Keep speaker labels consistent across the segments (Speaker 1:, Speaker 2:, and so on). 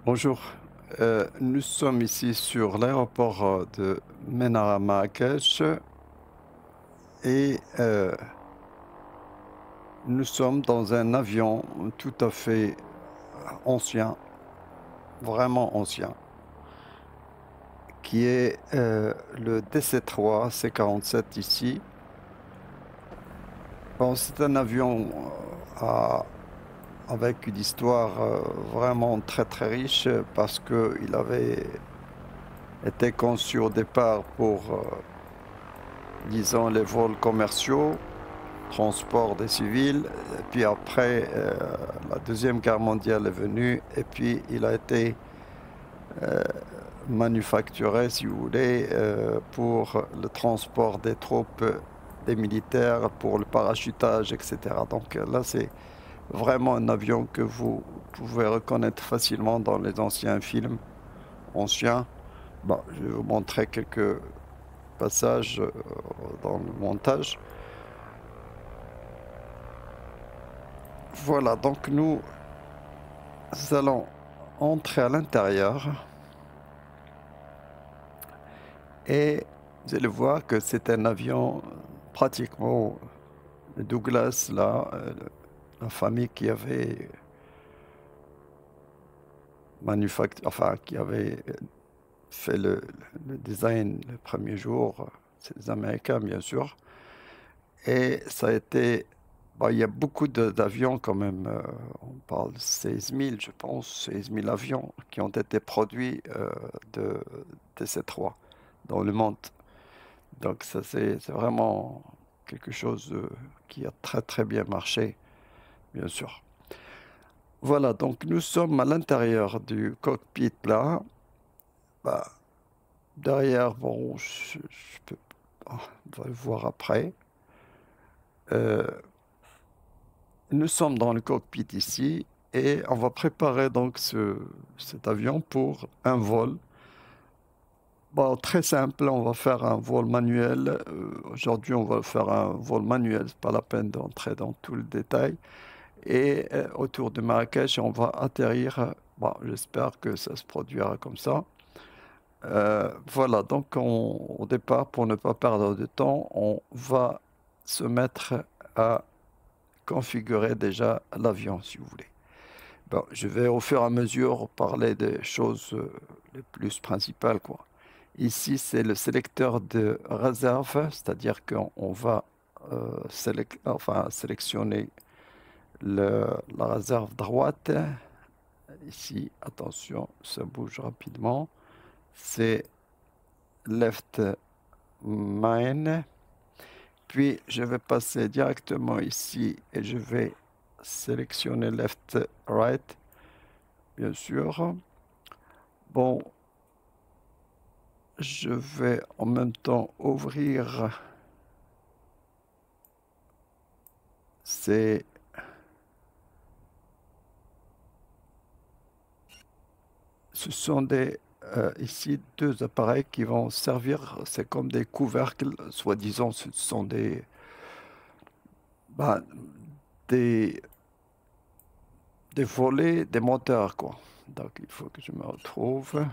Speaker 1: Bonjour. Nous sommes ici sur l'aéroport de Menara Marrakech et nous sommes dans un avion tout à fait ancien, vraiment ancien, qui est le DC-3 C-47 ici. Bon, c'est un avion avec une histoire vraiment très très riche parce qu'il avait été conçu au départ pour, disons, les vols commerciaux, transport des civils. Et puis après, la Deuxième Guerre mondiale est venue et puis il a été euh, manufacturé, si vous voulez, pour le transport des troupes, des militaires, pour le parachutage, etc. Donc là, c'est vraiment un avion que vous pouvez reconnaître facilement dans les anciens films anciens. Bon, je vais vous montrer quelques passages dans le montage. Voilà, donc nous allons entrer à l'intérieur et vous allez voir que c'est un avion pratiquement le Douglas, là, la famille qui avait enfin, qui avait fait le design le premier jour. C'est les Américains, bien sûr. Et ça a été, bah, il y a beaucoup d'avions quand même. On parle de 16 000, je pense, 16 000 avions qui ont été produits de DC-3 dans le monde. Donc ça, c'est vraiment quelque chose qui a très très bien marché, bien sûr. Voilà, donc nous sommes à l'intérieur du cockpit là. Bah, derrière, bon, je peux, on va le voir après. Euh, Nous sommes dans le cockpit ici et on va préparer donc cet avion pour un vol. Bon, très simple, on va faire un vol manuel. Aujourd'hui, on va faire un vol manuel, c'est pas la peine d'entrer dans tout le détail. Et autour de Marrakech, on va atterrir. Bon, j'espère que ça se produira comme ça. Voilà, donc au départ, pour ne pas perdre de temps, on va se mettre à configurer déjà l'avion, si vous voulez. Bon, je vais au fur et à mesure parler des choses les plus principales, quoi. Ici, c'est le sélecteur de réserve, c'est-à-dire qu'on va enfin, sélectionner la réserve droite. Ici, attention, ça bouge rapidement. C'est left main. Puis, je vais passer directement ici et je vais sélectionner left right, bien sûr. Bon, je vais en même temps ouvrir ces... Ce sont ici deux appareils qui vont servir, c'est comme des couvercles, soi-disant, ce sont bah, des, des volets, des moteurs, quoi. Donc il faut que je me retrouve.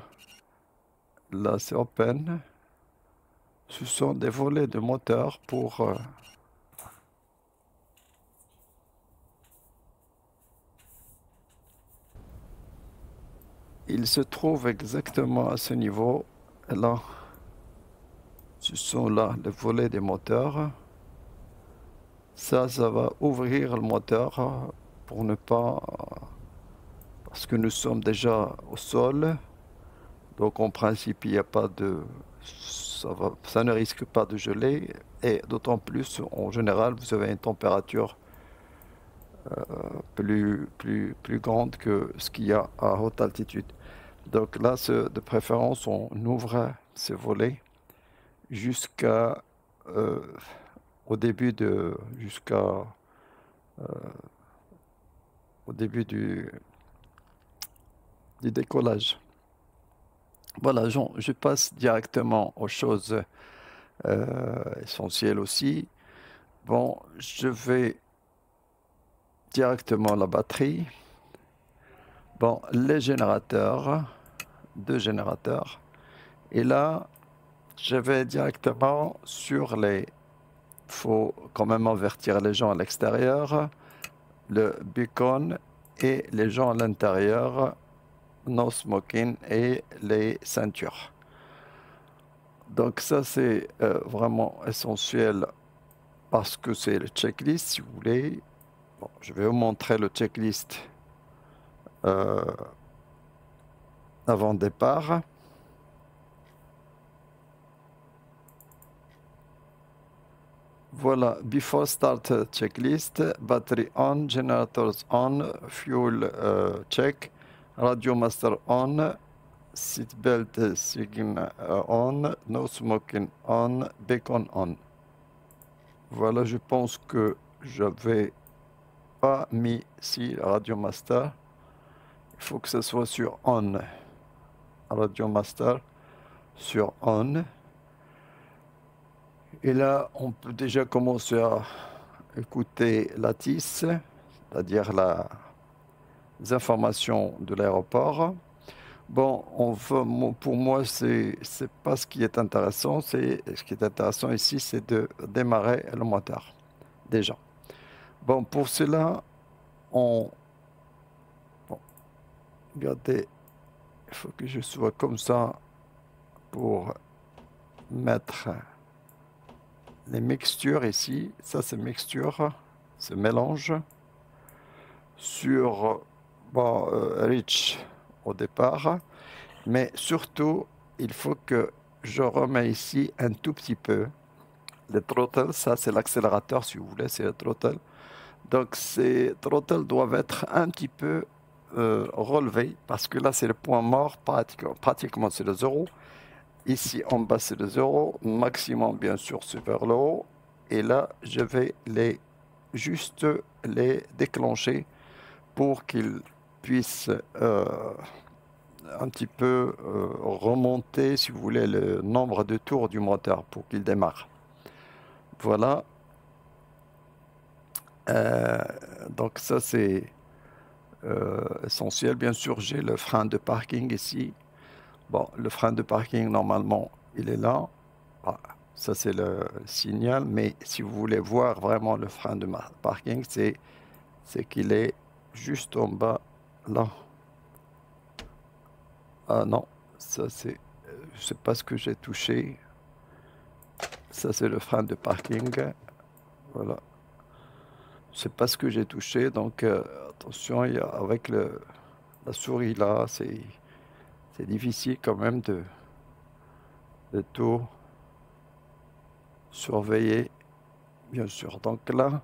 Speaker 1: Là, c'est open. Ce sont des volets de moteurs pour... il se trouve exactement à ce niveau. Là, ce sont là les volets des moteurs. Ça va ouvrir le moteur pour ne pas... parce que nous sommes déjà au sol. Donc en principe, il n'y a pas de... ça ne risque pas de geler. Et d'autant plus, en général, vous avez une température plus grande que ce qu'il y a à haute altitude. Donc là, de préférence, on ouvre ces volets jusqu'à euh, au début du décollage. Voilà, je passe directement aux choses essentielles aussi. Bon, je vais directement à la batterie. Bon, les générateurs, deux générateurs. Et là, je vais directement sur les... faut quand même avertir les gens à l'extérieur, le beacon et les gens à l'intérieur, no smoking et les ceintures. Donc ça, c'est vraiment essentiel parce que c'est le checklist, si vous voulez. Bon, je vais vous montrer le checklist euh, avant départ. Voilà, before start checklist, battery on, generators on, fuel check, radio master on, seatbelt signal on, no smoking on, beacon on. Voilà, je pense que j'avais pas mis ici radio master. Il faut que ce soit sur on. Radio master sur on. Et là, on peut déjà commencer à écouter la TIS, c'est-à-dire les informations de l'aéroport. Bon, pour moi, c'est pas ce qui est intéressant. Ce qui est intéressant ici, c'est de démarrer le moteur, déjà. Bon, pour cela, bon, regardez, il faut que je sois comme ça pour mettre les mixtures ici. Ça, c'est mixture, ce mélange sur Rich au départ. Mais surtout, il faut que je remets ici un tout petit peu le throttle. Ça, c'est l'accélérateur, si vous voulez, c'est le throttle. Donc, ces throttles doivent être un petit peu relevés parce que là, c'est le point mort, pratiquement c'est le 0. Ici, en bas, c'est le 0. Maximum, bien sûr, c'est vers le haut. Et là, je vais juste les déclencher pour qu'ils puissent un petit peu remonter, si vous voulez, le nombre de tours du moteur pour qu'il démarre. Voilà. Donc ça, c'est essentiel. Bien sûr, j'ai le frein de parking ici. Bon, le frein de parking, normalement, il est là. Ah, ça, c'est le signal. Mais si vous voulez voir vraiment le frein de parking, c'est qu'il est juste en bas, là. Ah non, ça c'est... je sais pas ce que j'ai touché. Ça c'est le frein de parking. Voilà. Je sais pas ce que j'ai touché, donc attention, avec la souris là, c'est difficile quand même de tout surveiller, bien sûr. Donc là,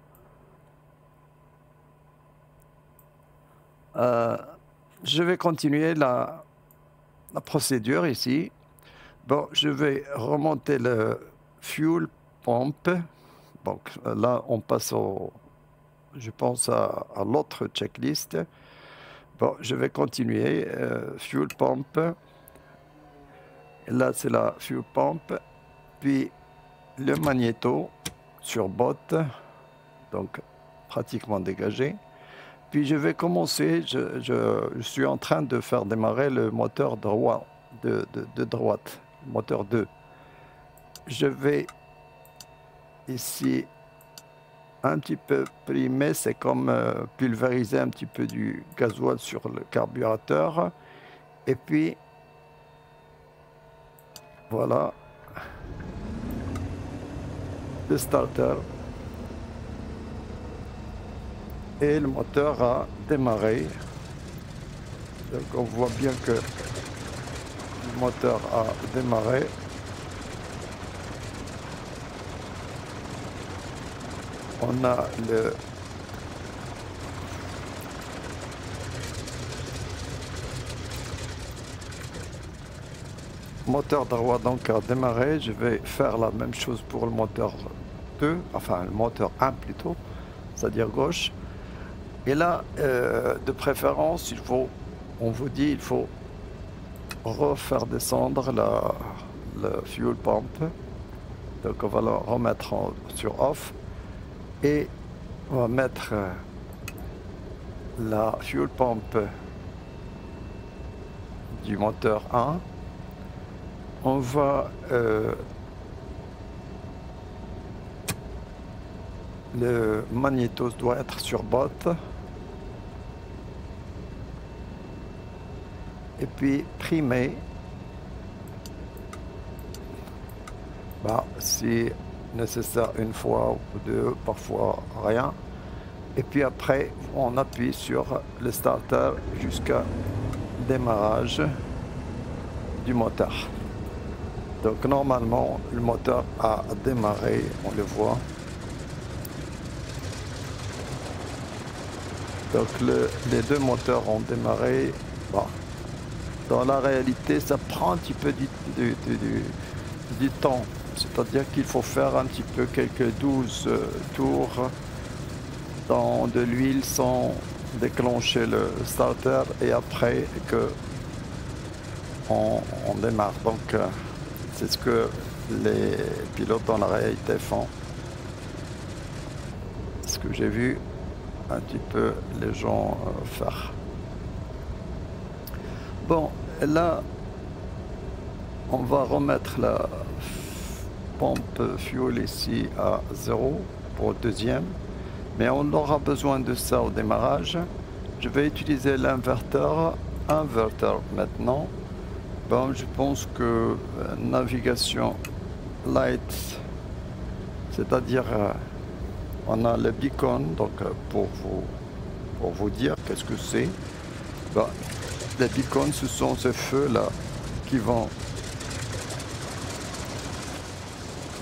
Speaker 1: je vais continuer la procédure ici. Bon, je vais remonter le fuel pump. Donc là, on passe je pense à l'autre checklist. Bon, je vais continuer. Fuel pump. Et là, c'est la fuel pump. Puis le magnéto sur botte. Donc, pratiquement dégagé. Puis je vais commencer. Je suis en train de faire démarrer le moteur droit de droite. Moteur 2. Je vais ici un petit peu primer, c'est comme pulvériser un petit peu du gasoil sur le carburateur. Et puis, voilà, le starter. Et le moteur a démarré. Donc on voit bien que le moteur a démarré. On a le moteur droit donc a démarré. Je vais faire la même chose pour le moteur 2, enfin le moteur 1 plutôt, c'est-à-dire gauche. Et là, de préférence, on vous dit, il faut refaire descendre le fuel pump. Donc on va le remettre sur off. Et on va mettre la fuel pump du moteur 1. On va le magnétos doit être sur botte. Et puis primer. Bah, si nécessaire une fois ou deux, parfois rien. Et puis après, on appuie sur le starter jusqu'à démarrage du moteur. Donc normalement, le moteur a démarré, on le voit. Donc les deux moteurs ont démarré. Bon. Dans la réalité, ça prend un petit peu du temps. C'est-à-dire qu'il faut faire un petit peu quelques 12 tours dans de l'huile sans déclencher le starter et après que on démarre. Donc c'est ce que les pilotes dans la réalité font. Ce que j'ai vu un petit peu les gens faire. Bon, là on va remettre la pompe fuel ici à 0 pour le deuxième, mais on aura besoin de ça au démarrage. Je vais utiliser l'inverteur maintenant. Bon, je pense que navigation light, c'est-à-dire on a le beacon, donc pour vous dire qu'est-ce que c'est. Bon, les beacons, ce sont ces feux là qui vont,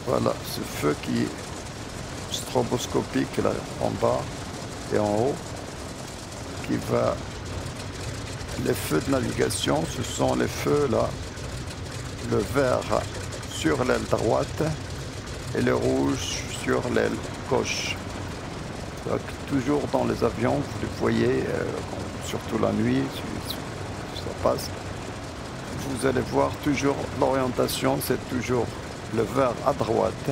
Speaker 1: voilà, ce feu qui est stroboscopique là en bas et en haut, qui va, les feux de navigation, ce sont les feux là, le vert sur l'aile droite et le rouge sur l'aile gauche. Donc, toujours dans les avions, vous le voyez, surtout la nuit, ça passe. Vous allez voir toujours l'orientation, c'est toujours le vert à droite,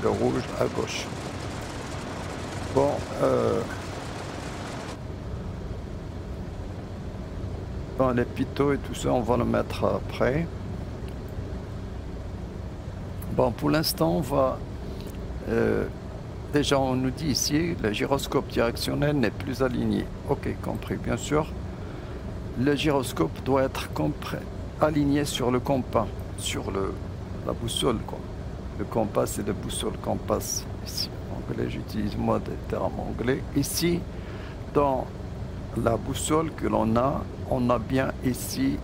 Speaker 1: le rouge à gauche. Bon, bon, les pitot et tout ça, on va le mettre après. Bon, pour l'instant, on va... déjà, on nous dit ici, le gyroscope directionnel n'est plus aligné. Ok, compris, bien sûr. Le gyroscope doit être aligné sur le compas, sur la boussole, quoi. Le compas, c'est la boussole, compas. Ici, en anglais, j'utilise moi des termes anglais. Ici, dans la boussole que l'on a, on a bien ici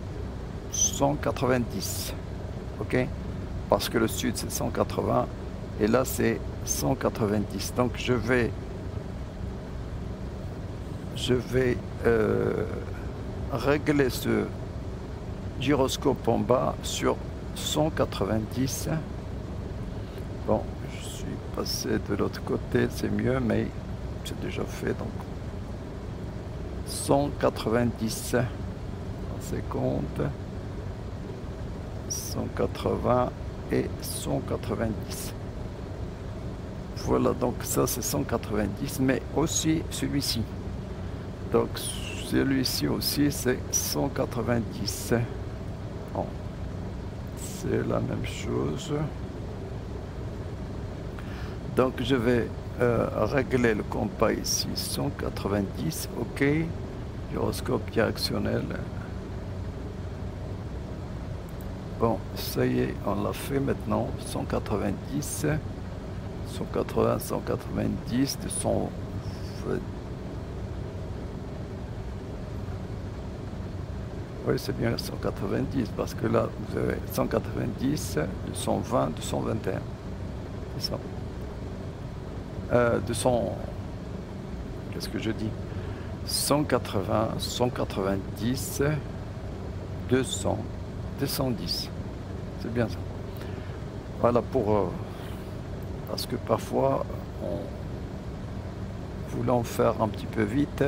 Speaker 1: 190. Ok? Parce que le sud, c'est 180. Et là, c'est 190. Donc, je vais régler ce gyroscope en bas sur 190. Bon, je suis passé de l'autre côté, c'est mieux, mais c'est déjà fait. Donc, 190. On compte. 180 et 190. Voilà, donc ça c'est 190, mais aussi celui-ci. Donc celui-ci aussi c'est 190. Bon, c'est la même chose. Donc je vais régler le compas ici, 190, ok. Gyroscope directionnel. Bon, ça y est, on l'a fait maintenant, 190. 180, 190, 200. Oui, c'est bien 190 parce que là, vous avez 190, 220, 221. C'est ça. 200. Qu'est-ce que je dis? 180, 190, 200, 210. C'est bien ça. Voilà pour. Parce que parfois, voulant faire un petit peu vite,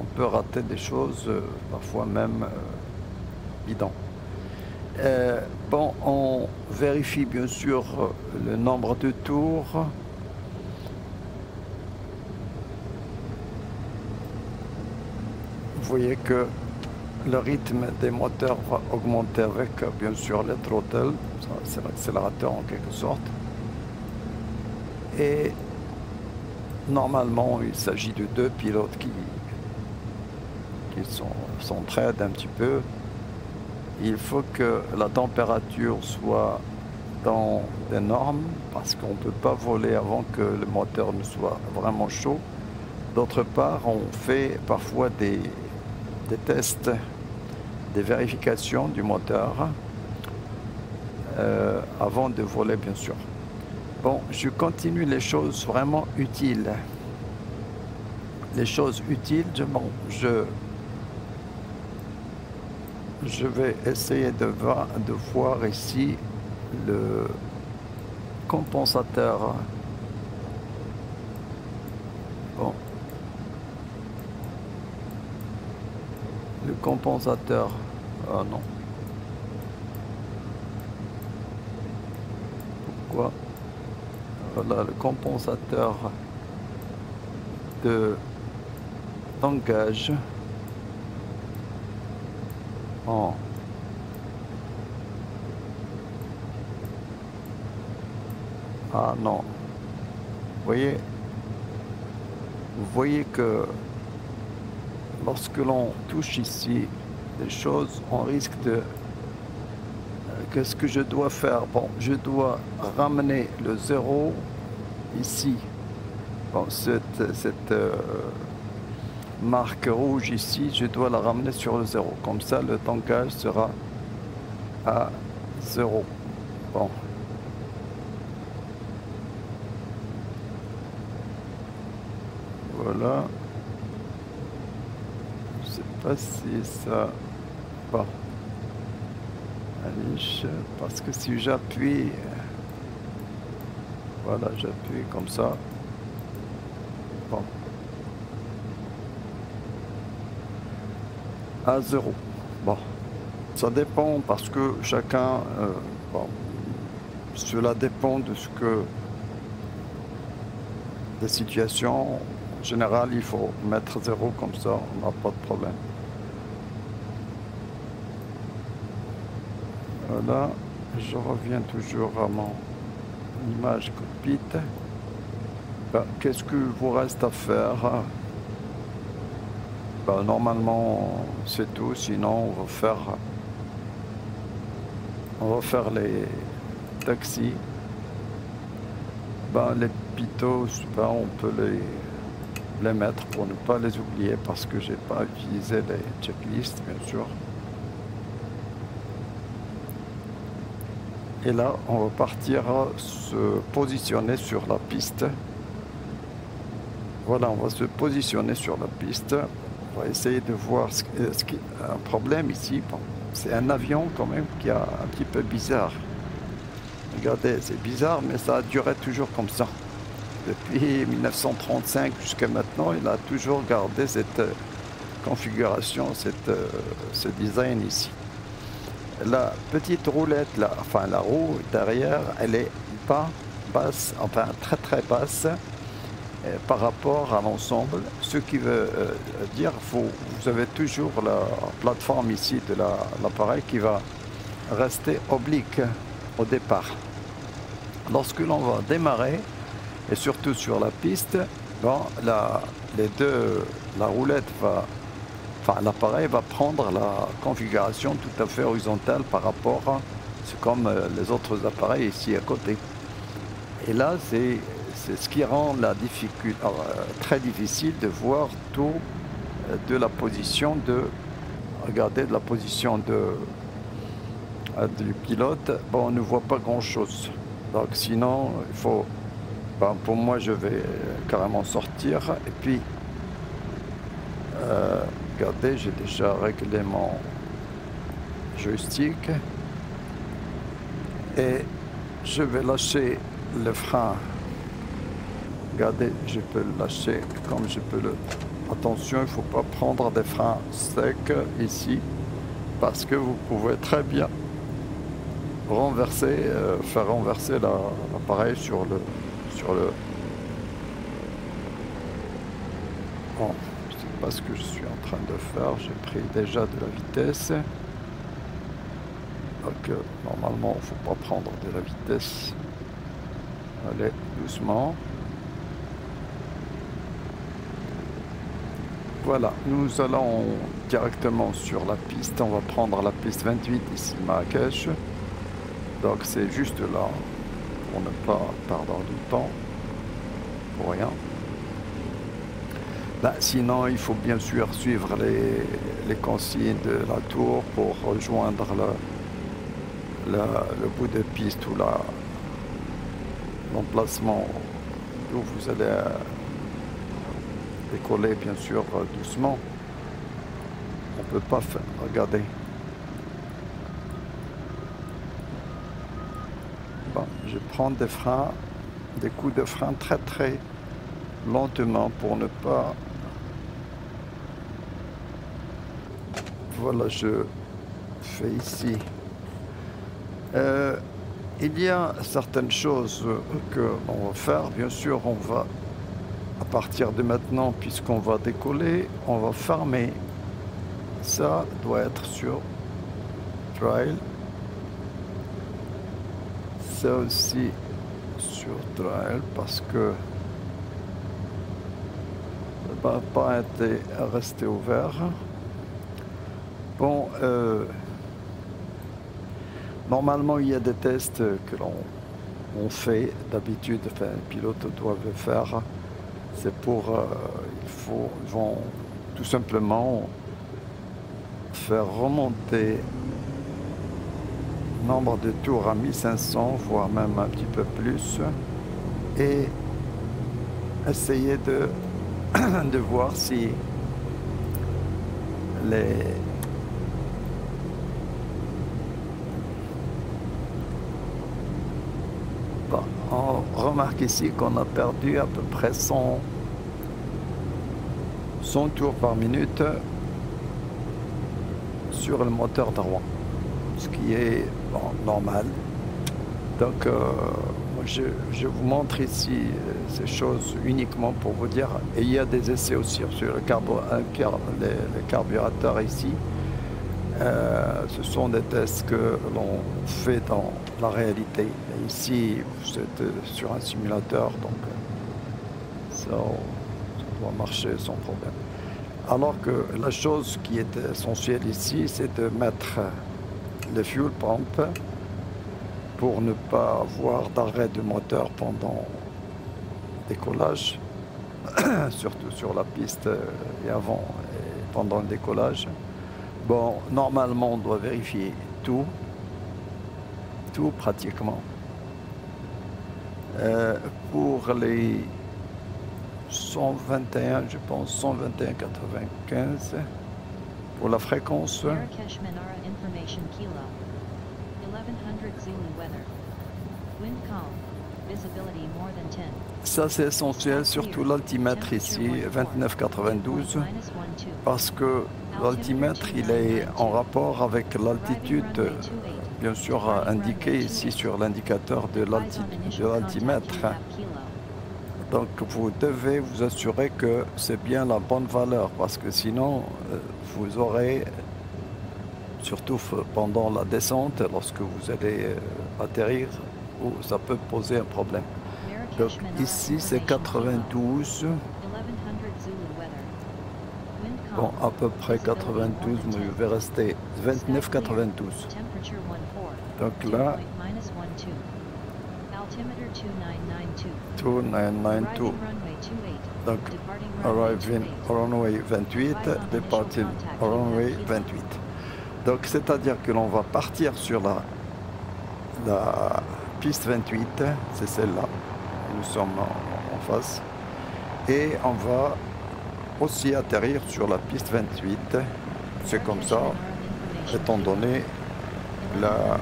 Speaker 1: on peut rater des choses, parfois même bidons. Bon, on vérifie bien sûr le nombre de tours. Vous voyez que le rythme des moteurs va augmenter avec, bien sûr, le throttle, c'est l'accélérateur en quelque sorte. Et normalement, il s'agit de deux pilotes qui s'entraident un petit peu. Il faut que la température soit dans des normes parce qu'on ne peut pas voler avant que le moteur ne soit vraiment chaud. D'autre part, on fait parfois des tests, des vérifications du moteur avant de voler, bien sûr. Bon, je continue les choses vraiment utiles. Les choses utiles, je vais essayer de voir ici le compensateur. Bon. Le compensateur. Ah non. Pourquoi? Voilà le compensateur d'engage. Oh. Ah non. Vous voyez que lorsque l'on touche ici des choses, on risque de... Qu'est-ce que je dois faire? Bon, je dois ramener le 0 ici. Bon, cette marque rouge ici, je dois la ramener sur le 0. Comme ça, le tankage sera à 0. Bon. Voilà. Je sais pas si ça... Bon. Allez, parce que si j'appuie... Voilà, j'appuie comme ça. Bon. À 0. Bon. Ça dépend parce que chacun... bon. Cela dépend de ce que... Des situations... En général, il faut mettre 0 comme ça, on n'a pas de problème. Voilà, je reviens toujours à mon image cockpit. Ben, qu'est-ce que vous reste à faire? Ben, normalement, c'est tout. Sinon, on va faire les taxis. Ben, les pitos, ben, on peut les mettre pour ne pas les oublier parce que j'ai pas utilisé les checklists, bien sûr. Et là, on va partir se positionner sur la piste. Voilà, on va se positionner sur la piste. On va essayer de voir ce qui est un problème ici. Bon, c'est un avion quand même qui est un petit peu bizarre. Regardez, c'est bizarre, mais ça a duré toujours comme ça. Depuis 1935 jusqu'à maintenant, il a toujours gardé cette configuration, ce design ici. La petite roulette, là, enfin la roue derrière, elle est pas basse, enfin très très basse par rapport à l'ensemble. Ce qui veut dire vous avez toujours la plateforme ici de l'appareil qui va rester oblique au départ. Lorsque l'on va démarrer, et surtout sur la piste, bon, la roulette va... Enfin, l'appareil va prendre la configuration tout à fait horizontale par rapport à... C'est comme les autres appareils ici à côté. Et là, c'est ce qui rend très difficile de voir tout de la position de... Regardez, de la position du pilote. Bon, on ne voit pas grand-chose. Donc sinon, il faut... Ben, pour moi, je vais carrément sortir. Et puis... regardez, j'ai déjà réglé mon joystick et je vais lâcher le frein. Regardez, je peux le lâcher comme je peux le... Attention, il ne faut pas prendre des freins secs ici parce que vous pouvez très bien renverser, faire renverser l'appareil sur le... Bon, je sais pas ce que je suis en train de faire. J'ai pris déjà de la vitesse. Donc normalement, il ne faut pas prendre de la vitesse. Allez, doucement. Voilà, nous allons directement sur la piste. On va prendre la piste 28 ici, Marrakech. Donc c'est juste là, pour ne pas perdre du temps, pour rien. Ben, sinon, il faut bien sûr suivre les consignes de la tour pour rejoindre le bout de piste ou l'emplacement où vous allez décoller, bien sûr, doucement. On ne peut pas faire, regardez. Bon, je prends des freins, des coups de frein très très lentement pour ne pas... Voilà, je fais ici. Il y a certaines choses que l'on va faire. Bien sûr, on va, à partir de maintenant, puisqu'on va décoller, on va fermer. Ça doit être sur Trail. Ça aussi sur Trail, parce que ça ne va pas être resté ouvert. Bon, normalement, il y a des tests que l'on fait d'habitude, enfin, les pilotes doivent le faire. C'est pour, ils vont tout simplement faire remonter le nombre de tours à 1500, voire même un petit peu plus, et essayer de, de voir si bon, on remarque ici qu'on a perdu à peu près 100 tours par minute sur le moteur de Rouen, ce qui est bon, normal. Donc je vous montre ici ces choses uniquement pour vous dire, et il y a des essais aussi sur les carburateurs ici. Ce sont des tests que l'on fait dans la réalité. Et ici, vous êtes sur un simulateur, donc ça doit marcher sans problème. Alors que la chose qui est essentielle ici, c'est de mettre le fuel pump pour ne pas avoir d'arrêt de moteur pendant le décollage, surtout sur la piste et avant et pendant le décollage. Bon, normalement, on doit vérifier tout pratiquement. Pour les 121, je pense 121,95 pour la fréquence. Ça c'est essentiel, surtout l'altimètre ici, 29,92, parce que l'altimètre il est en rapport avec l'altitude, bien sûr indiquée ici sur l'indicateur de l'altimètre. Donc vous devez vous assurer que c'est bien la bonne valeur, parce que sinon vous aurez, surtout pendant la descente, lorsque vous allez atterrir, ça peut poser un problème. Donc ici c'est 92, bon à peu près 92, mais je vais rester 29,92. Donc là, 2992. Donc arriving runway 28, departing runway 28. Donc c'est-à-dire que l'on va partir sur la piste 28, c'est celle-là, nous sommes en face, et on va aussi atterrir sur la piste 28, c'est comme ça, étant donné la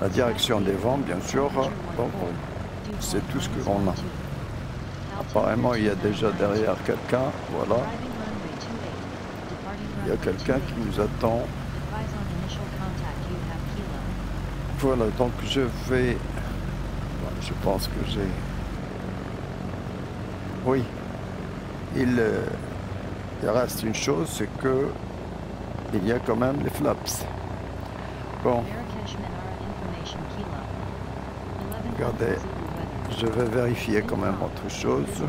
Speaker 1: direction des vents, bien sûr. Donc c'est tout ce que l'on a. Apparemment il y a déjà derrière quelqu'un, voilà. Il y a quelqu'un qui nous attend. Voilà, donc je vais... Je pense que j'ai Oui, il reste une chose, c'est que il y a quand même les flaps. Bon, regardez, je vais vérifier quand même autre chose.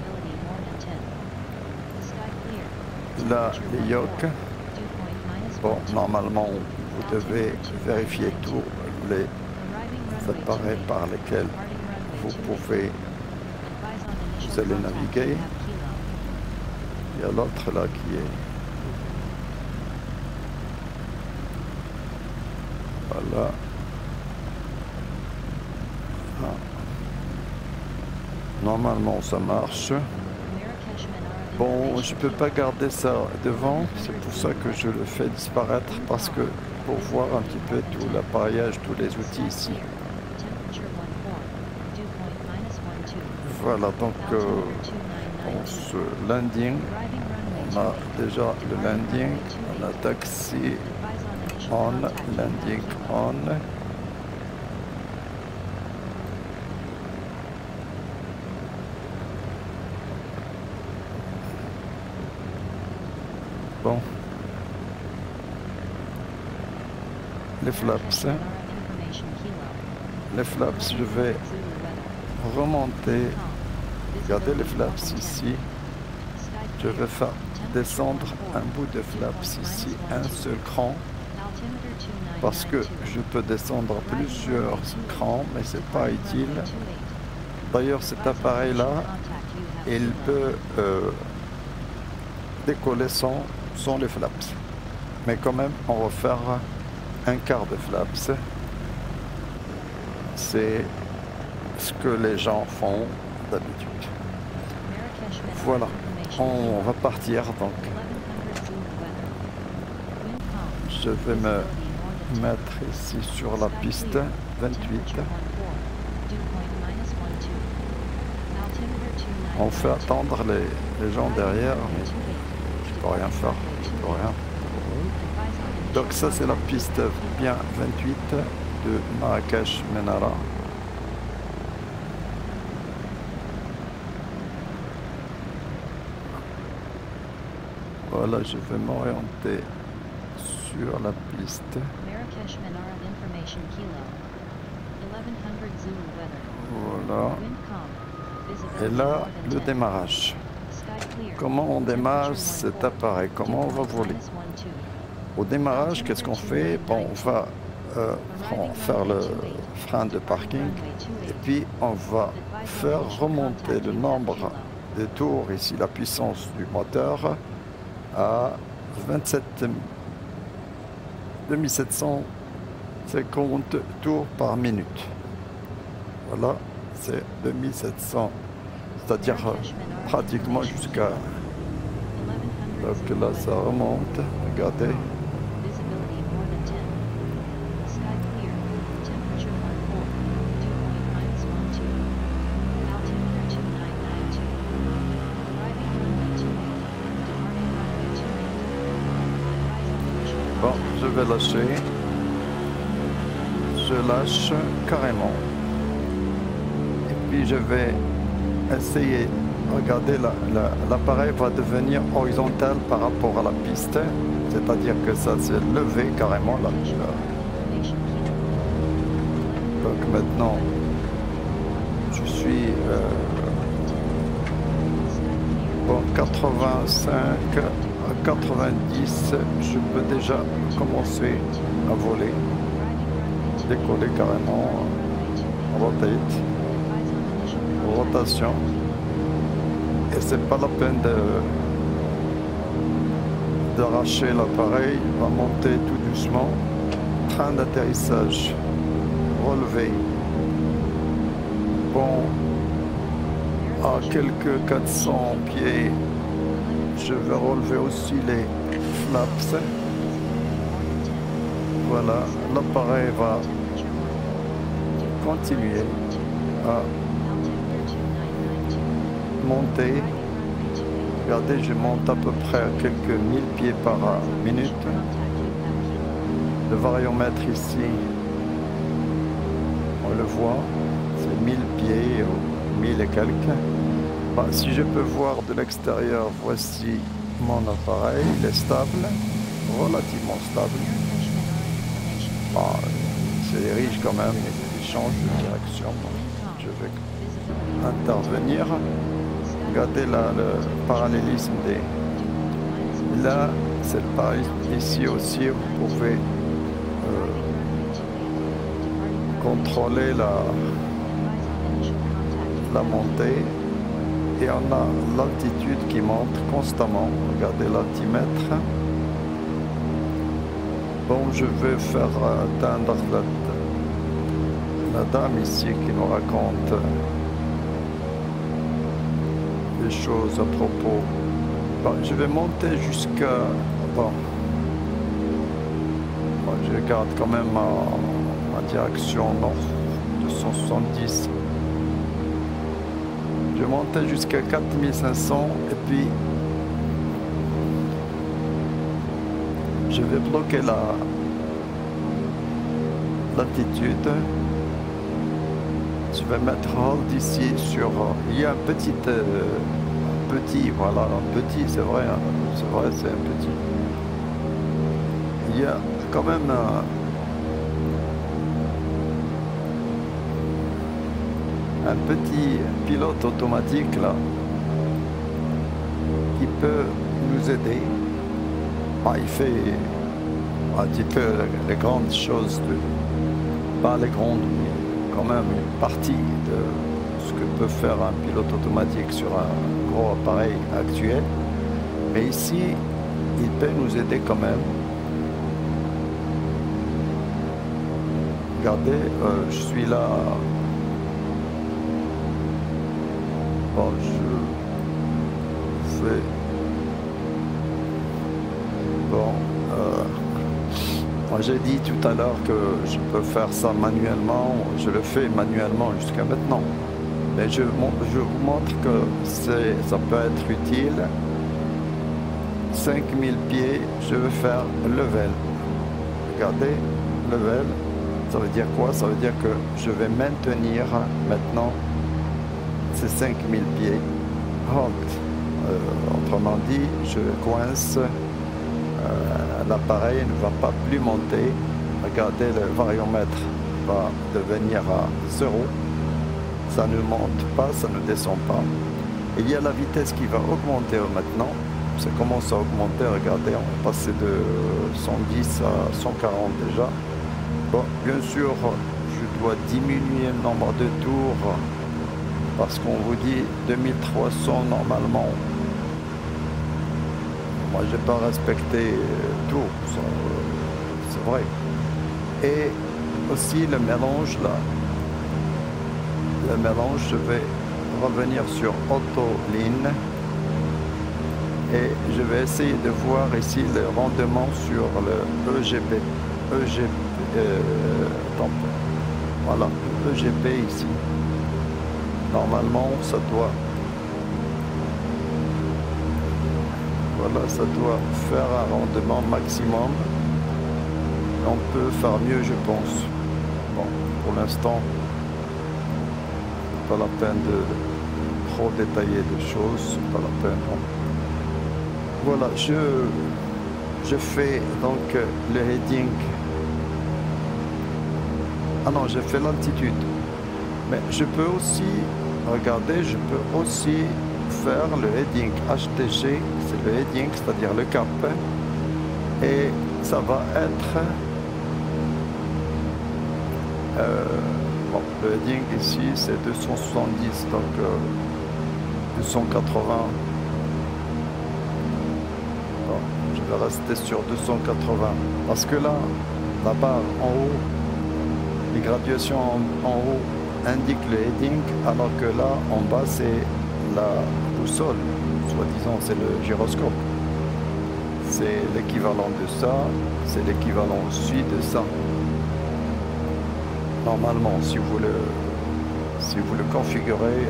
Speaker 1: Là, les yokes. Bon, normalement, vous devez vérifier tous les appareils par lesquels vous allez naviguer. Il y a l'autre là qui est... Voilà. Ah. Normalement, ça marche. Bon, je peux pas garder ça devant, c'est pour ça que je le fais disparaître, parce que pour voir un petit peu tout l'appareillage, tous les outils ici. Voilà, donc on se landing, on a déjà le landing, on a taxi on, landing on. Bon, les flaps, je vais remonter, regardez les flaps ici, je vais faire descendre un bout de flaps ici, un seul cran, parce que je peux descendre plusieurs crans, mais c'est pas utile. D'ailleurs, cet appareil-là, il peut décoller sans les flaps. Mais quand même, on va faire un quart de flaps. C'est ce que les gens font d'habitude. Voilà, on va partir donc. Je vais me mettre ici sur la piste 28. On fait attendre les gens derrière, mais je peux rien faire, je peux rien. Donc ça c'est la piste bien 28 de Marrakech Menara. Voilà, je vais m'orienter sur la piste. Voilà. Et là, le démarrage. Comment on démarre cet appareil? Comment on va voler? Au démarrage, qu'est-ce qu'on fait? Bon, on va faire le frein de parking et puis on va faire remonter le nombre de tours, ici la puissance du moteur, à 2750 tours par minute. Voilà, c'est 2700, c'est-à-dire pratiquement jusqu'à... Donc là, ça remonte, regardez. Bon, je vais lâcher. Je lâche carrément. Et puis je vais essayer. Regardez, l'appareil va devenir horizontal par rapport à la piste. C'est-à-dire que ça s'est levé carrément là. Donc maintenant, je suis bon, 85 à 90, je peux déjà commencer à voler, décoller carrément, rotation. Et c'est pas la peine d'arracher l'appareil, il va monter tout doucement. Train d'atterrissage, relevé. Bon, à quelques 400 pieds, je vais relever aussi les flaps. Voilà, l'appareil va continuer à monter. Regardez, je monte à peu près à quelques 1000 pieds par minute. Le variomètre ici, on le voit, c'est 1000 pieds ou 1000 et quelques. Bah, si je peux voir de l'extérieur, voici mon appareil. Il est stable, relativement stable. Bah, c'est riche quand même, il change de direction. Donc je vais intervenir. Regardez là, le parallélisme des... Là, c'est le parallélisme. Ici aussi, vous pouvez contrôler la montée. Et on a l'altitude qui monte constamment. Regardez l'altimètre. Bon, je vais faire atteindre la dame ici qui nous raconte des choses à propos. Bon, je vais monter jusqu'à... Bon. Bon, je garde quand même ma direction nord, 270. Je vais monter jusqu'à 4500 et puis je vais bloquer l'altitude. Je vais mettre hold ici sur... Il y a un petit, voilà, un petit, c'est vrai, c'est un petit. Il y a quand même un petit pilote automatique là qui peut nous aider. Bah, il fait un petit peu les grandes choses, pas les grandes, mais quand même une partie de ce que peut faire un pilote automatique sur un gros appareil actuel. Mais ici, il peut nous aider quand même. Regardez, je suis là. Bon, je fais... Bon, moi j'ai dit tout à l'heure que je peux faire ça manuellement. Je le fais manuellement jusqu'à maintenant. Mais je vous montre que ça peut être utile. 5000 pieds, je vais faire level. Regardez, level, ça veut dire quoi? Ça veut dire que je vais maintenir maintenant ces 5000 pieds. Autrement dit, je coince, l'appareil ne va pas plus monter. Regardez, le variomètre va devenir à 0. Ça ne monte pas, ça ne descend pas. Et il y a la vitesse qui va augmenter maintenant. Ça commence à augmenter, regardez, on est passé de 110 à 140 déjà. Bon, bien sûr, je dois diminuer le nombre de tours parce qu'on vous dit 2300 normalement. Moi, je n'ai pas respecté tout, c'est vrai. Et aussi le mélange là. Le mélange, je vais revenir sur Auto Lean et je vais essayer de voir ici le rendement sur le EGP. Voilà, EGP ici. Normalement, ça doit... Voilà, ça doit faire un rendement maximum. On peut faire mieux, je pense. Bon, pour l'instant, pas la peine de trop détailler des choses, c'est pas la peine. Non. Voilà, je fais donc le heading. Ah non, j'ai fait l'altitude. Mais je peux aussi, regardez, je peux aussi faire le heading HTG, c'est le heading, c'est-à-dire le cap. Et ça va être... bon, le heading ici, c'est 270, donc 280. Bon, je vais rester sur 280. Parce que là, la barre en haut, les graduations en haut indiquent le heading, alors que là, en bas, c'est la boussole, soi-disant, c'est le gyroscope. C'est l'équivalent de ça, c'est l'équivalent aussi de ça. Normalement, si vous le configurez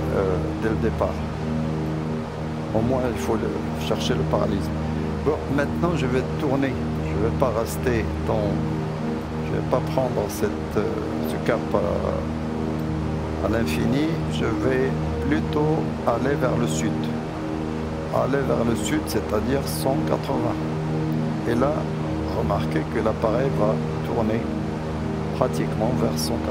Speaker 1: dès le départ. Au moins, il faut chercher le parallélisme. Bon, maintenant, je vais tourner. Je ne vais pas rester dans... Je ne vais pas prendre ce cap à l'infini. Je vais plutôt aller vers le sud. Aller vers le sud, c'est-à-dire 180. Et là, remarquez que l'appareil va tourner pratiquement vers 180.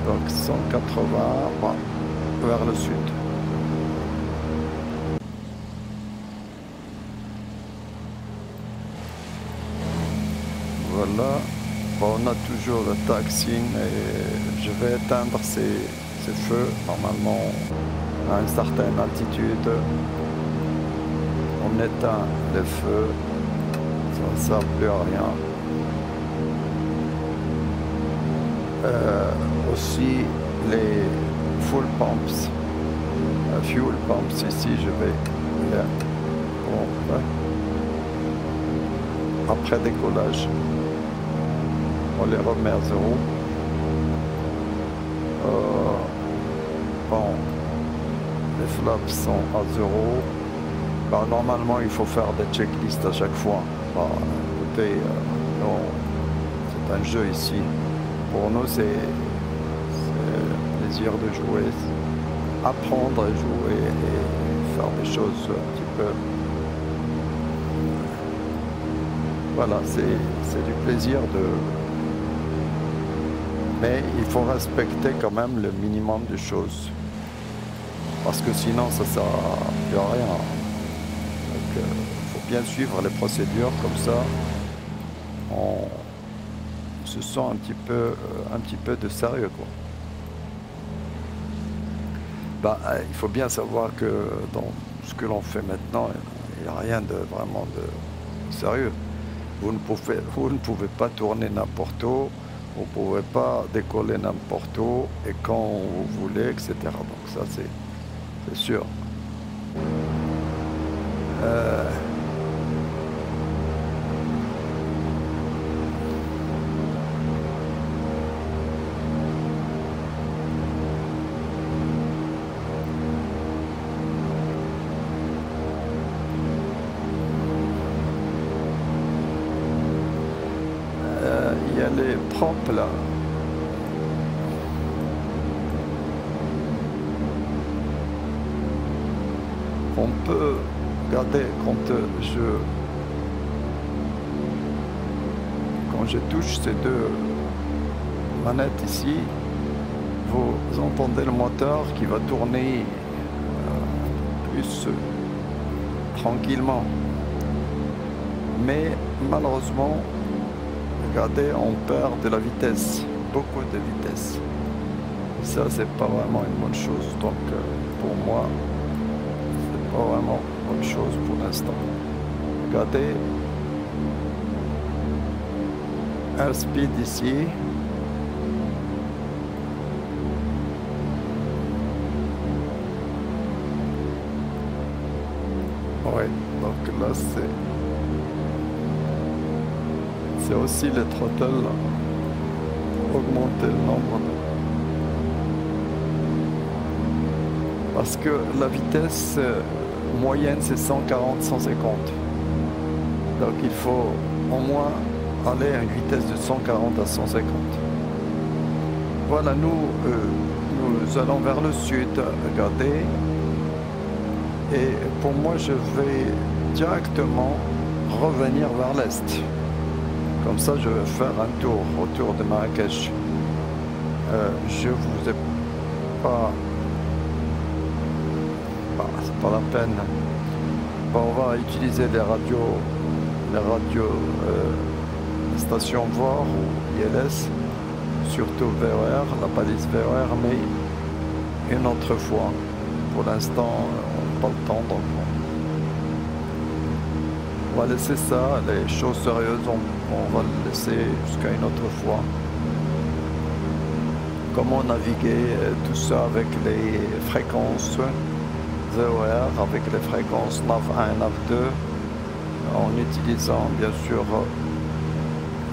Speaker 1: Donc 180 vers le sud. Voilà. Bon, on a toujours le taxing et je vais éteindre ces feux. Normalement, à une certaine altitude, on éteint les feux. Ça ne sert plus à rien. Aussi les fuel pumps, ici je vais les pomper. Après décollage, on les remet à zéro. Bon, les flaps sont à zéro. Bah, normalement il faut faire des checklists à chaque fois. Bah, écoutez, non, c'est un jeu ici. Pour nous, c'est le plaisir de jouer, apprendre à jouer et faire des choses un petit peu. Voilà, c'est du plaisir de. Mais il faut respecter quand même le minimum de choses. Parce que sinon, ça ne sert à rien. Donc, il faut bien suivre les procédures, comme ça, on se sent un petit peu de sérieux, quoi. Bah, il faut bien savoir que dans ce que l'on fait maintenant, il n'y a rien de vraiment de sérieux. Vous ne pouvez pas tourner n'importe où, vous ne pouvez pas décoller n'importe où et quand vous voulez, etc. Donc ça, c'est sûr. Il y a les propres là. On peut regarder quand je touche ces deux manettes ici, vous entendez le moteur qui va tourner plus tranquillement. Mais malheureusement, regardez, on perd de la vitesse, beaucoup de vitesse. Ça, c'est pas vraiment une bonne chose. Donc, pour moi, c'est pas vraiment une bonne chose pour l'instant. Regardez, airspeed ici. Ouais, donc là, c'est aussi le throttle, augmenter le nombre parce que la vitesse moyenne c'est 140-150, donc il faut au moins aller à une vitesse de 140 à 150. Voilà, nous allons vers le sud, regardez, et pour moi je vais directement revenir vers l'est. Comme ça, je vais faire un tour autour de Marrakech. Je vous ai pas... c'est pas la peine. Bon, on va utiliser les radios station VOR ou ILS, surtout VOR, la balise VOR, mais une autre fois. Pour l'instant, on n'a pas le temps, donc on va laisser ça, les choses sérieuses, on va le laisser jusqu'à une autre fois. Comment naviguer tout ça avec les fréquences VOR, avec les fréquences NAV1 et NAV2, en utilisant bien sûr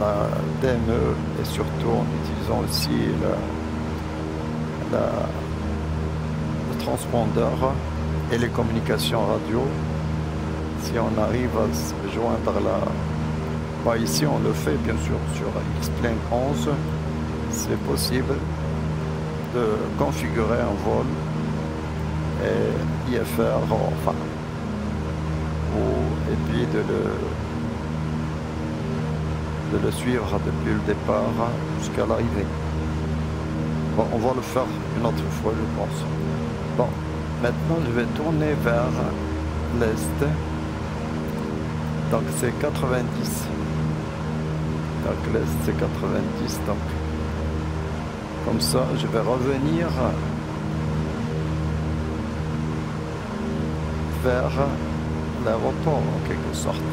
Speaker 1: la DME et surtout en utilisant aussi le transpondeur et les communications radio. Si on arrive à se joindre là, bah ici on le fait bien sûr sur X-Plane 11, c'est possible. de configurer un vol et y faire, enfin, et puis de le suivre depuis le départ jusqu'à l'arrivée. Bon, on va le faire une autre fois, je pense. Bon, maintenant je vais tourner vers l'est. Donc c'est 90. Donc l'est c'est 90. Donc comme ça, je vais revenir vers l'aéroport en quelque sorte.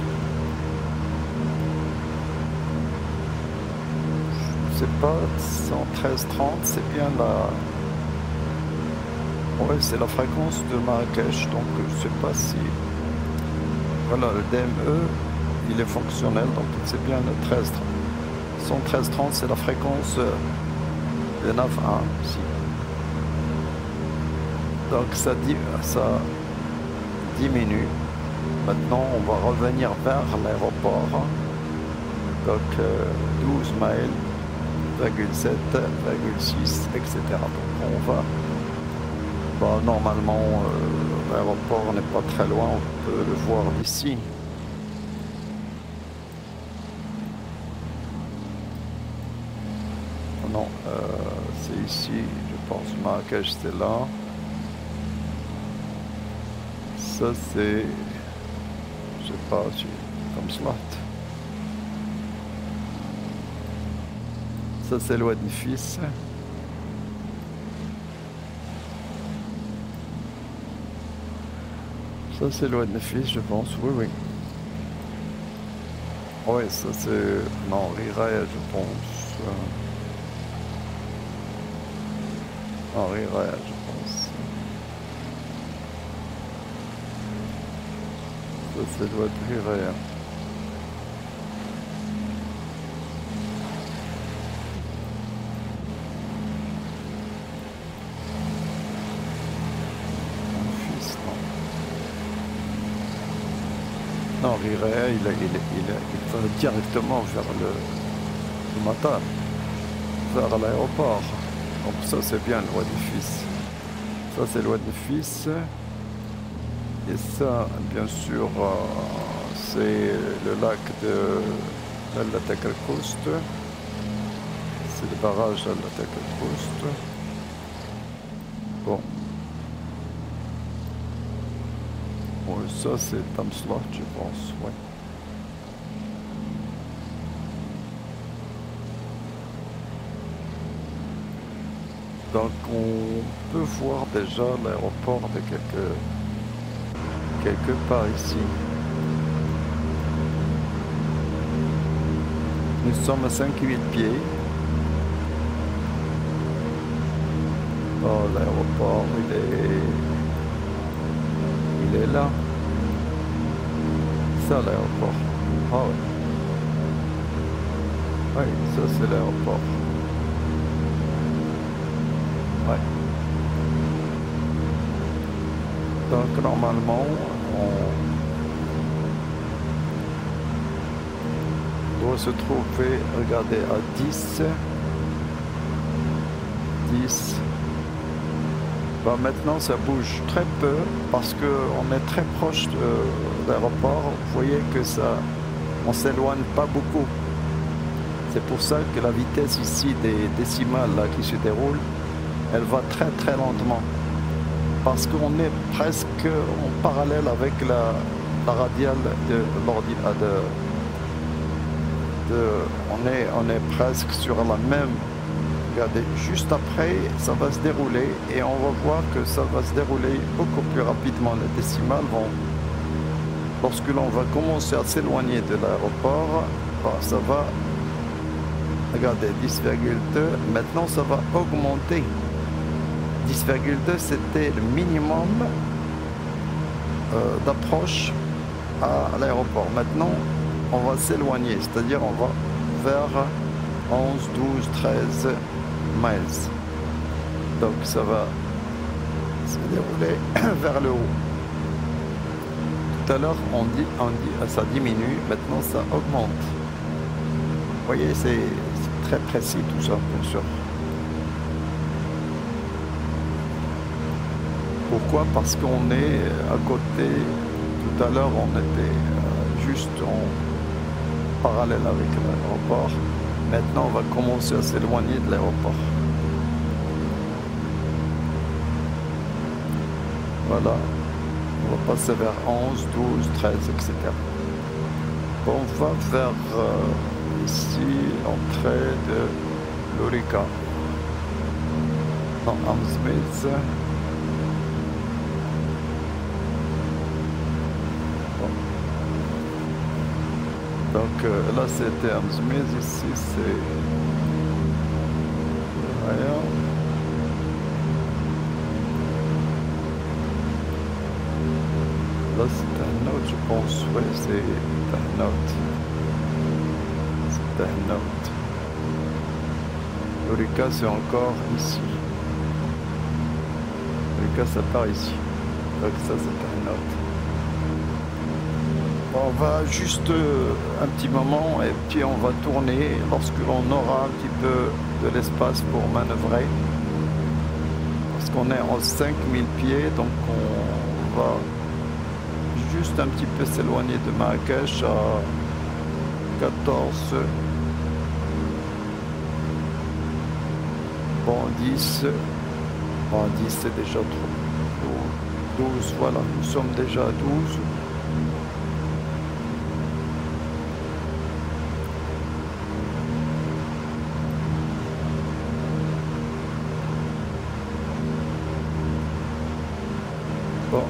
Speaker 1: Je sais pas, 113,30, c'est bien la... Ouais, c'est la fréquence de Marrakech, donc je sais pas si... Voilà, le DME, il est fonctionnel, donc c'est bien le 13. 113,30, c'est la fréquence de 9.1 ici. Donc ça diminue. Maintenant, on va revenir vers l'aéroport. Donc 12 miles, 7, 6, etc. Donc on va... Bah, normalement, l'aéroport n'est pas très loin, on peut le voir d'ici. Non, c'est ici, je pense. Marrakech, c'est là. Ça, c'est... Je sais pas, comme slot. Ça, c'est l'Oued-Nefis. Ça, c'est l'Oued-Nefis, je pense. Oui, oui. Oui, ça, c'est... Non, Riraï, je pense. Non, Riraï, je pense. Ça doit être Riraï. Non, Riraï, il va directement vers le matin, vers l'aéroport. Donc ça, c'est bien l'Oued-Nefis. Ça, c'est l'Oued-Nefis. Et ça, bien sûr, c'est le lac de Al-Latak al-Koust. C'est le barrage d'Al-Latak al-Koust. Bon. Oui, ça, c'est Tamslat, je pense, ouais. Donc, on peut voir déjà l'aéroport de quelque part ici. Nous sommes à 5-8 pieds. Oh, l'aéroport, il est là. Ça, l'aéroport. Ah oui. Oui, ça, c'est l'aéroport. Ouais. Donc, normalement, on doit se trouver, regardez, à 10. Bah, maintenant, ça bouge très peu parce qu'on est très proche de l'aéroport. Vous voyez que ça, on s'éloigne pas beaucoup. C'est pour ça que la vitesse ici des décimales là, qui se déroulent, elle va très très lentement. Parce qu'on est presque en parallèle avec la radiale de l'ordinateur. On est presque sur la même. Regardez, juste après, ça va se dérouler et on va voir que ça va se dérouler beaucoup plus rapidement. Les décimales vont, lorsque l'on va commencer à s'éloigner de l'aéroport, bah, ça va, regardez, 10,2, maintenant ça va augmenter. 10,2, c'était le minimum d'approche à l'aéroport. Maintenant, on va s'éloigner, c'est-à-dire on va vers 11, 12, 13 miles. Donc ça va se dérouler vers le haut. Tout à l'heure, on dit ça diminue, maintenant ça augmente. Vous voyez, c'est très précis tout ça, bien sûr. Pourquoi? Parce qu'on est à côté. Tout à l'heure, on était juste en parallèle avec l'aéroport. Maintenant, on va commencer à s'éloigner de l'aéroport. Voilà. On va passer vers 11, 12, 13, etc. On va vers ici, l'entrée de l'Orica. Non, Hammersmith. Bon. Donc là, c'était Hammersmith. Ici, c'est rien. Là, c'est un autre, je pense. Oui, c'est un autre. C'est un autre. L'Orica, c'est encore ici. L'Orica, ça part ici. Donc ça, c'est un autre. On va juste un petit moment et puis on va tourner lorsque l'on aura un petit peu de l'espace pour manœuvrer. Parce qu'on est en 5000 pieds, donc on va juste un petit peu s'éloigner de Marrakech à 14. Bon, 10. Bon, 10 c'est déjà trop. 12, voilà, nous sommes déjà à 12. Bon,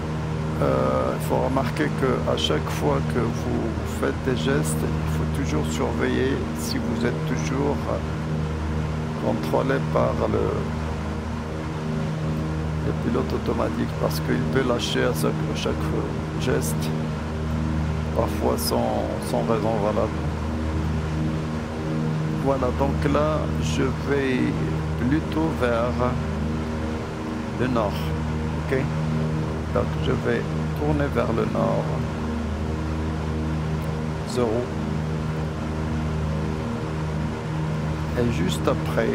Speaker 1: il faut remarquer qu'à chaque fois que vous faites des gestes, il faut toujours surveiller si vous êtes toujours contrôlé par le pilote automatique, parce qu'il peut lâcher à chaque geste, parfois sans raison valable. Voilà, donc là, je vais plutôt vers le nord, ok? Donc je vais tourner vers le nord, 0. Et juste après,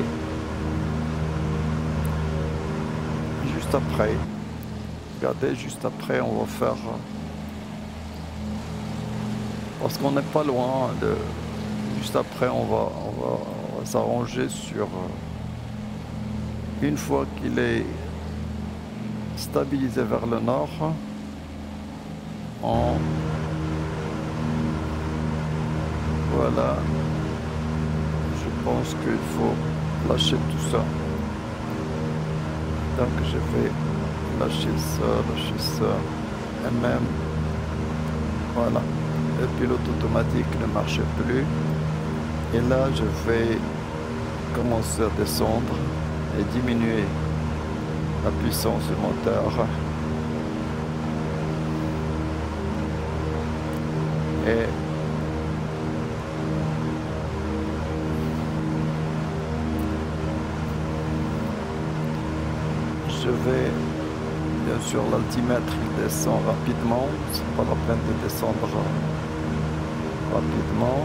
Speaker 1: regardez, juste après, on va faire, parce qu'on n'est pas loin de, juste après, on va s'arranger sur, une fois qu'il est stabilisé vers le nord, voilà, je pense qu'il faut lâcher tout ça. Donc je vais lâcher ça, et même, voilà, le pilote automatique ne marche plus. Et là, je vais commencer à descendre et diminuer la puissance du moteur. Et je vais, bien sûr, l'altimètre il descend rapidement, c'est pas la peine de descendre rapidement.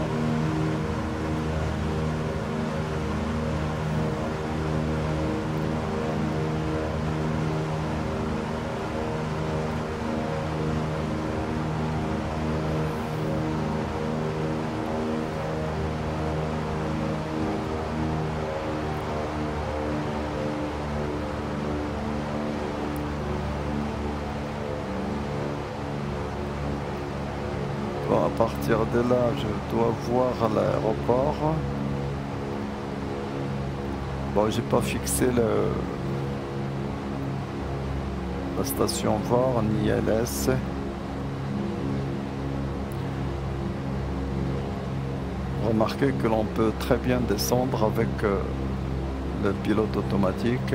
Speaker 1: Bon, à partir de là, je dois voir l'aéroport. Bon, j'ai pas fixé la station VOR ni LS. Remarquez que l'on peut très bien descendre avec le pilote automatique.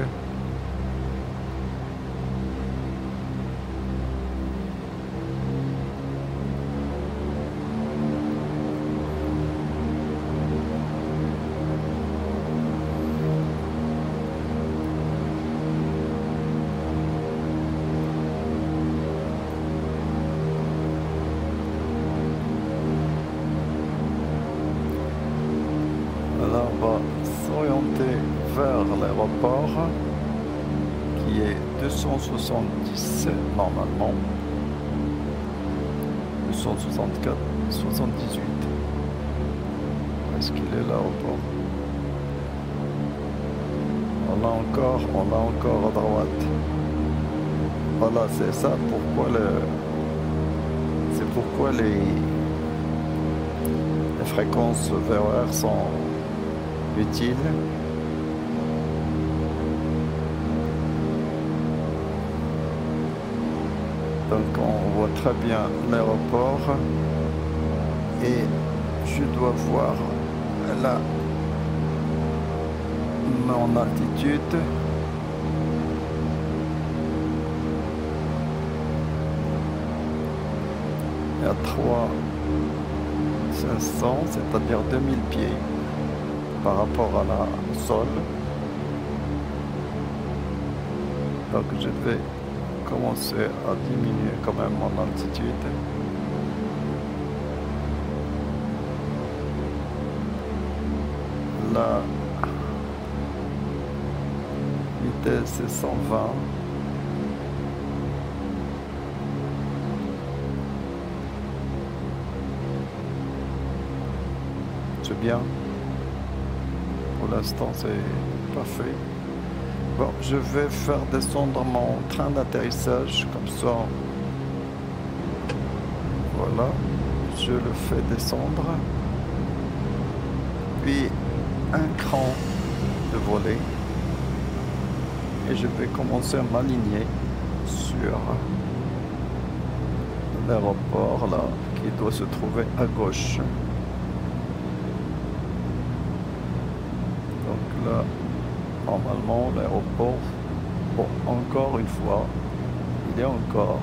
Speaker 1: Là, on va s'orienter vers l'aéroport qui est 270 normalement. 264, 78. Est-ce qu'il est là ou pas? On l'a encore à droite. Voilà, c'est ça pourquoi les fréquences VOR sont utiles. Donc on voit très bien l'aéroport et je dois voir là mon altitude. À 3500, c'est-à-dire 2000 pieds par rapport à la sol. Donc je vais commencer à diminuer quand même mon altitude. La vitesse est 120. C'est bien. Pour l'instant, c'est parfait. Bon, je vais faire descendre mon train d'atterrissage comme ça. Voilà, je le fais descendre. Puis un cran de voler. Et je vais commencer à m'aligner sur l'aéroport là, qui doit se trouver à gauche. Donc là, normalement, l'aéroport, bon, encore une fois, il est encore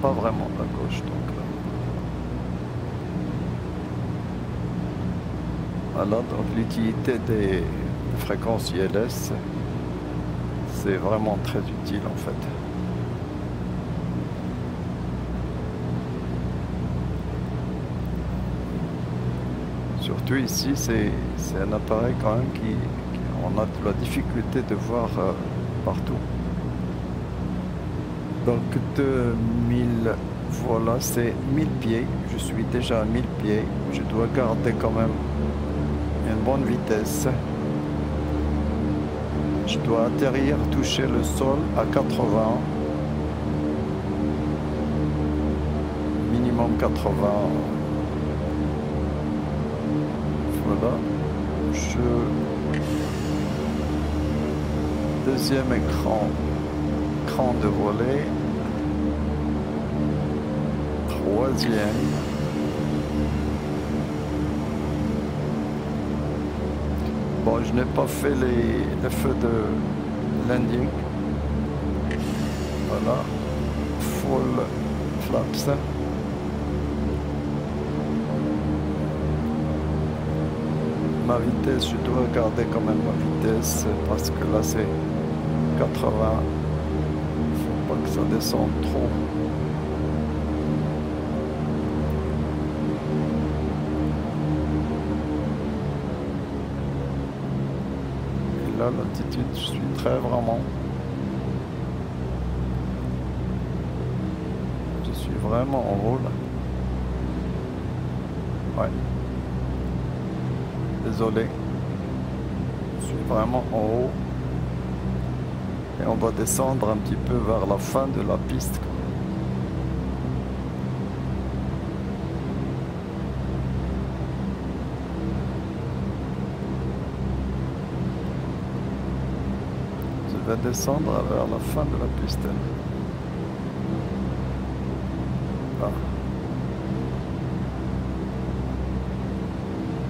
Speaker 1: pas vraiment à gauche, donc là. Voilà, donc l'utilité des fréquences ILS, c'est vraiment très utile en fait. Surtout ici, c'est un appareil quand même qui on a de la difficulté de voir partout. Donc 2000, voilà, c'est 1000 pieds. Je suis déjà à 1000 pieds. Je dois garder quand même une bonne vitesse. Je dois atterrir, toucher le sol à 80. Minimum 80. Voilà. Deuxième écran de volet. Troisième. Bon, je n'ai pas fait les feux de landing. Voilà. Full flaps. Ma vitesse, je dois garder quand même ma vitesse parce que là c'est 80. Faut pas que ça descende trop. Et là l'altitude, je suis vraiment. Je suis vraiment en haut là. Ouais. Désolé, je suis vraiment en haut et on va descendre un petit peu vers la fin de la piste. Je vais descendre vers la fin de la piste. Ah.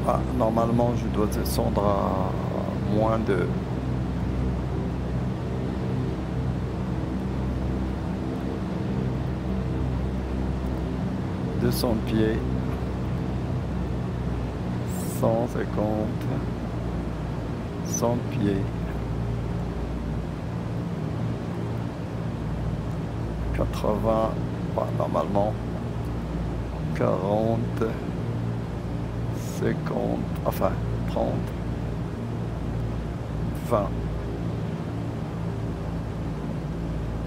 Speaker 1: Ah, normalement, je dois descendre à moins de 200 pieds, 150, 100 pieds, 80, bah, normalement 40, 50, enfin 30, 20,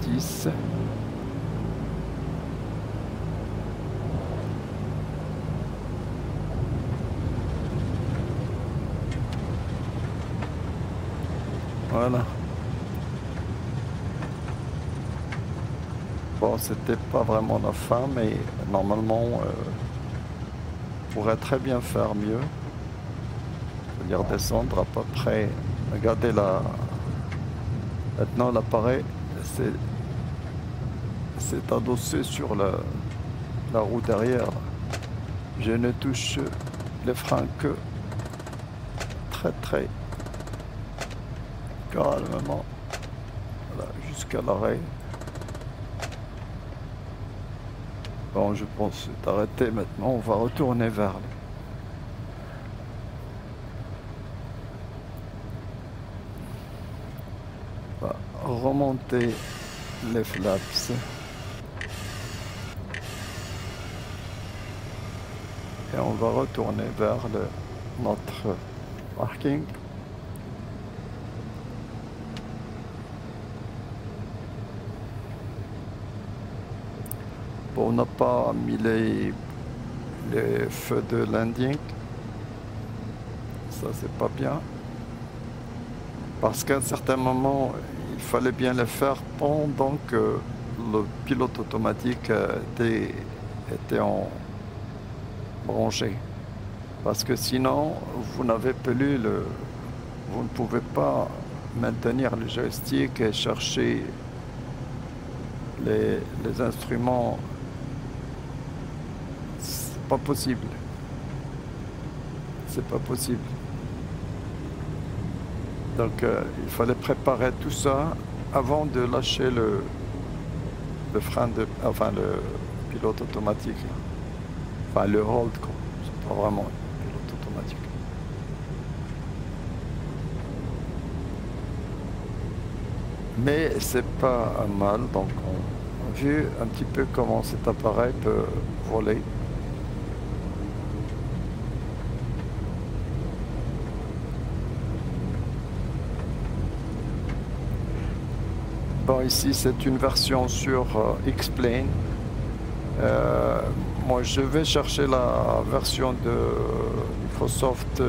Speaker 1: 10, voilà. Bon, c'était pas vraiment la fin, mais normalement, on pourrait très bien faire mieux. C'est-à-dire descendre à peu près. Regardez là. Maintenant, l'appareil, c'est adossé sur la roue derrière. Je ne touche les freins que très calmement. Voilà, jusqu'à l'arrêt. Bon, je pense d'arrêter maintenant. On va retourner vers on va remonter les flaps. Et on va retourner vers notre parking. Bon, on n'a pas mis les feux de landing. Ça, c'est pas bien. Parce qu'à un certain moment, il fallait bien le faire pendant que le pilote automatique était en branché. Parce que sinon, vous n'avez plus vous ne pouvez pas maintenir le joystick et chercher les instruments. C'est pas possible. C'est pas possible. Donc il fallait préparer tout ça avant de lâcher le frein enfin le pilote automatique. Enfin le hold quoi. C'est pas vraiment un pilote automatique. Mais c'est pas mal, donc on a vu un petit peu comment cet appareil peut voler. Bon, ici c'est une version sur X-Plane. Moi je vais chercher la version de Microsoft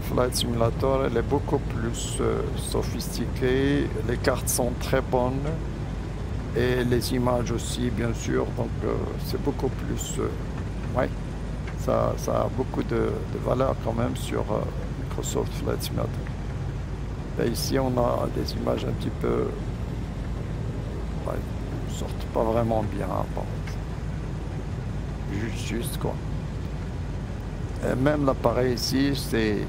Speaker 1: Flight Simulator. Elle est beaucoup plus sophistiquée, les cartes sont très bonnes et les images aussi bien sûr, donc c'est beaucoup plus ouais, ça a beaucoup de valeur quand même sur Microsoft Flight Simulator. Et ici on a des images un petit peu ouais, ne sortent pas vraiment bien, bon, juste quoi. Et même l'appareil ici, c'est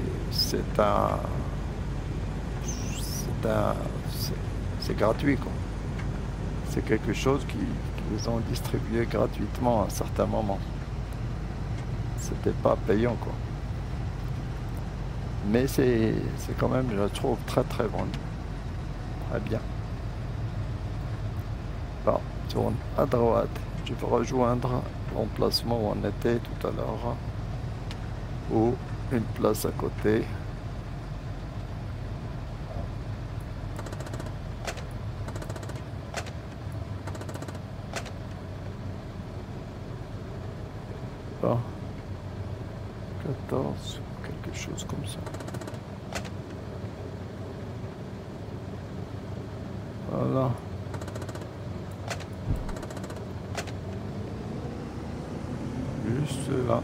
Speaker 1: gratuit quoi. C'est quelque chose qu'ils ont distribué gratuitement à un certain moment. C'était pas payant quoi. Mais c'est quand même, je trouve, très bon. Très bien. Bon, tourne à droite. Je vais rejoindre l'emplacement où on était tout à l'heure. Ou une place à côté. Bon. 14, quelque chose comme ça. Voilà. Juste là.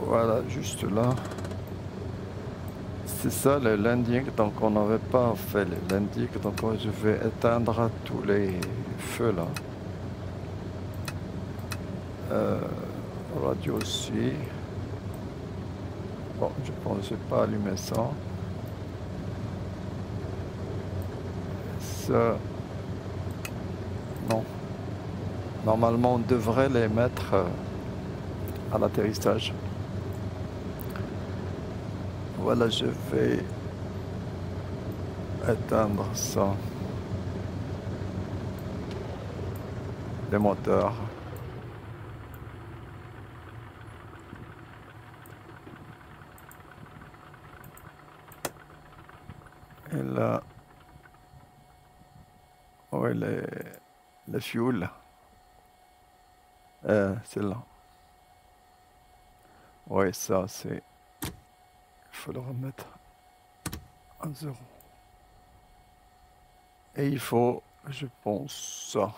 Speaker 1: Voilà, juste là. C'est ça le landing, donc on n'avait pas fait le landing, donc je vais éteindre tous les feux là. Radio aussi. Bon, je pense que je vais pas allumer ça. Ça, non. Normalement, on devrait les mettre à l'atterrissage. Voilà, je vais éteindre ça. les moteurs. Et là, ouais, les fuels. C'est là. Ouais, ça, c'est... Il faut le remettre à 0. Et il faut, je pense, ça.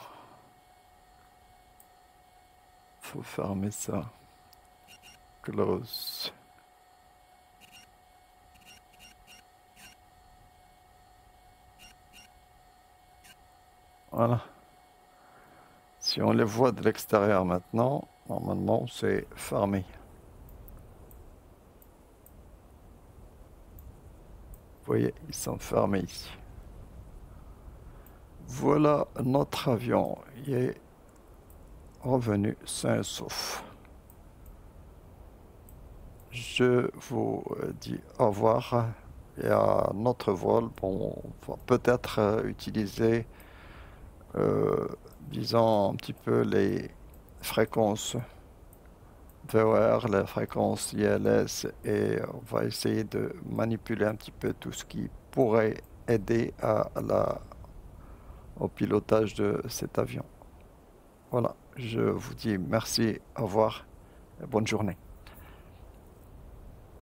Speaker 1: Faut fermer ça. Close. Voilà. Si on les voit de l'extérieur maintenant, normalement, c'est fermé. Vous voyez, ils sont fermés ici. Voilà notre avion. Il est revenu sain et sauf. Je vous dis au revoir et à notre vol. Bon, on va peut-être utiliser, euh, disons, un petit peu les fréquences VOR, les fréquences ILS, et on va essayer de manipuler un petit peu tout ce qui pourrait aider au pilotage de cet avion. Voilà, je vous dis merci, au revoir et bonne journée.